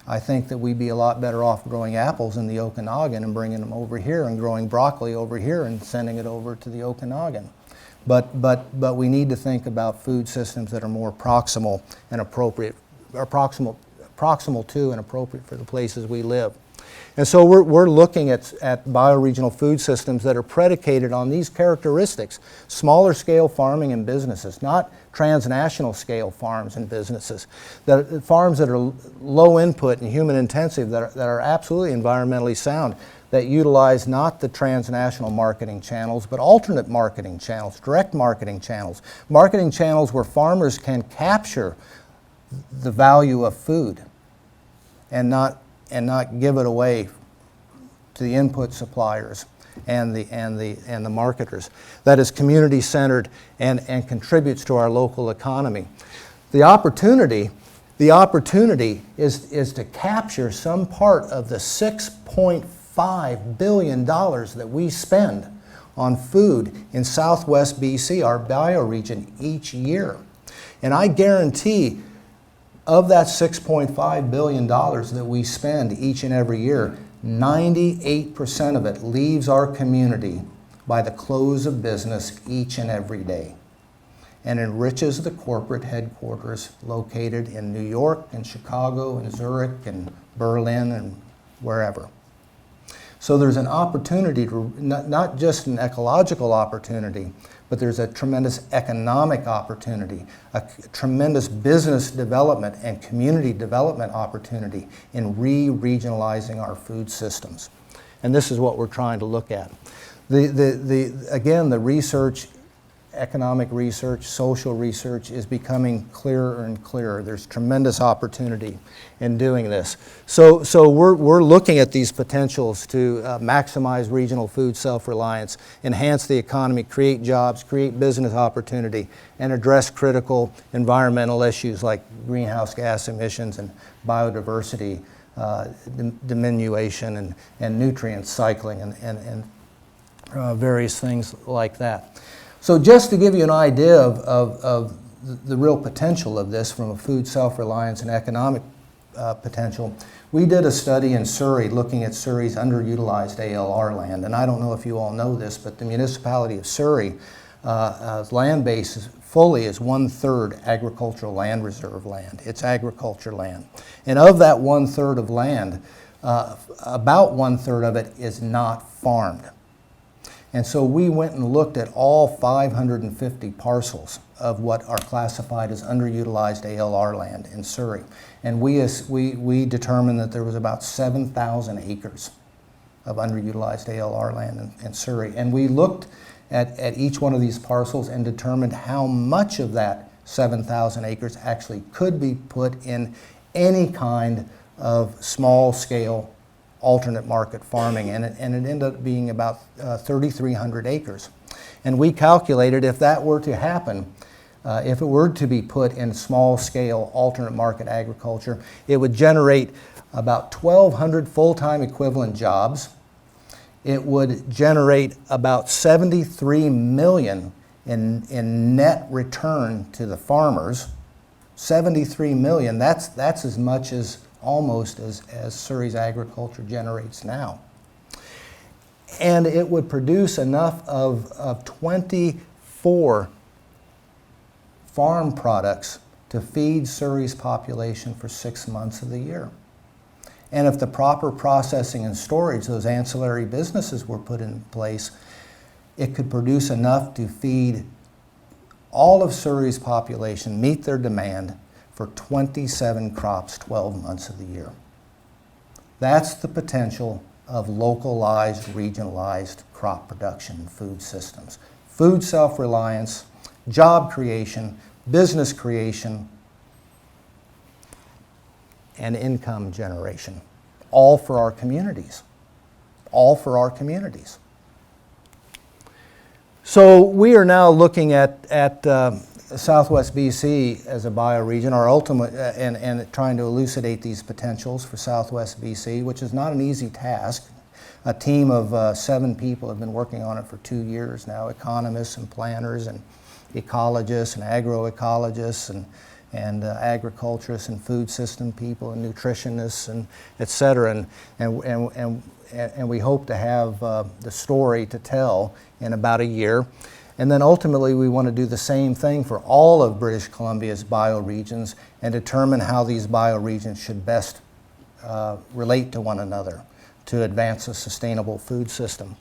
I think that we'd be a lot better off growing apples in the Okanagan and bringing them over here, and growing broccoli over here and sending it over to the Okanagan. But we need to think about food systems that are more proximal and appropriate, or proximal to and appropriate for the places we live. And so we're looking at bioregional food systems that are predicated on these characteristics: smaller scale farming and businesses, not transnational scale farms and businesses, farms that are low input and human intensive, that are absolutely environmentally sound, that utilize not the transnational marketing channels, but alternate marketing channels, direct marketing channels where farmers can capture the value of food and not give it away to the input suppliers and the marketers. That is community centered and contributes to our local economy. The opportunity is to capture some part of the $6.5 billion that we spend on food in Southwest BC, our bioregion, each year. And I guarantee, of that $6.5 billion that we spend each and every year, 98% of it leaves our community by the close of business each and every day, and enriches the corporate headquarters located in New York and Chicago and Zurich and Berlin and wherever. So there's an opportunity to, not just an ecological opportunity, but there's a tremendous economic opportunity, a tremendous business development and community development opportunity in re-regionalizing our food systems. And this is what we're trying to look at. Again, the research, economic research, social research is becoming clearer and clearer. There's tremendous opportunity in doing this. So we're looking at these potentials to maximize regional food self-reliance, enhance the economy, create jobs, create business opportunity, and address critical environmental issues like greenhouse gas emissions and biodiversity diminution and nutrient cycling and various things like that. So just to give you an idea of the real potential of this from a food self-reliance and economic potential, we did a study in Surrey looking at Surrey's underutilized ALR land. And I don't know if you all know this, but the municipality of Surrey land base is 1/3 agricultural land reserve land. It's agriculture land. And of that 1/3 of land, about 1/3 of it is not farmed. And so we went and looked at all 550 parcels of what are classified as underutilized ALR land in Surrey. And we determined that there was about 7,000 acres of underutilized ALR land in Surrey. And we looked at each one of these parcels and determined how much of that 7,000 acres actually could be put in any kind of small-scale alternate market farming, and it ended up being about 3,300 acres. And we calculated if that were to happen, if it were to be put in small-scale alternate market agriculture, it would generate about 1,200 full-time equivalent jobs. It would generate about $73 million in net return to the farmers. $73 million, that's as much as almost as Surrey's agriculture generates now. And it would produce enough of 24 farm products to feed Surrey's population for 6 months of the year. And if the proper processing and storage, those ancillary businesses were put in place, it could produce enough to feed all of Surrey's population, meet their demand for 27 crops 12 months of the year. That's the potential of localized, regionalized crop production food systems. Food self-reliance, job creation, business creation, and income generation, all for our communities. All for our communities. So we are now looking at Southwest BC as a bioregion, our ultimate, and trying to elucidate these potentials for Southwest BC, which is not an easy task. A team of 7 people have been working on it for 2 years now, economists and planners and ecologists and agroecologists agriculturists and food system people and nutritionists and et cetera. And we hope to have the story to tell in about a year. And then ultimately we want to do the same thing for all of British Columbia's bioregions and determine how these bioregions should best relate to one another to advance a sustainable food system.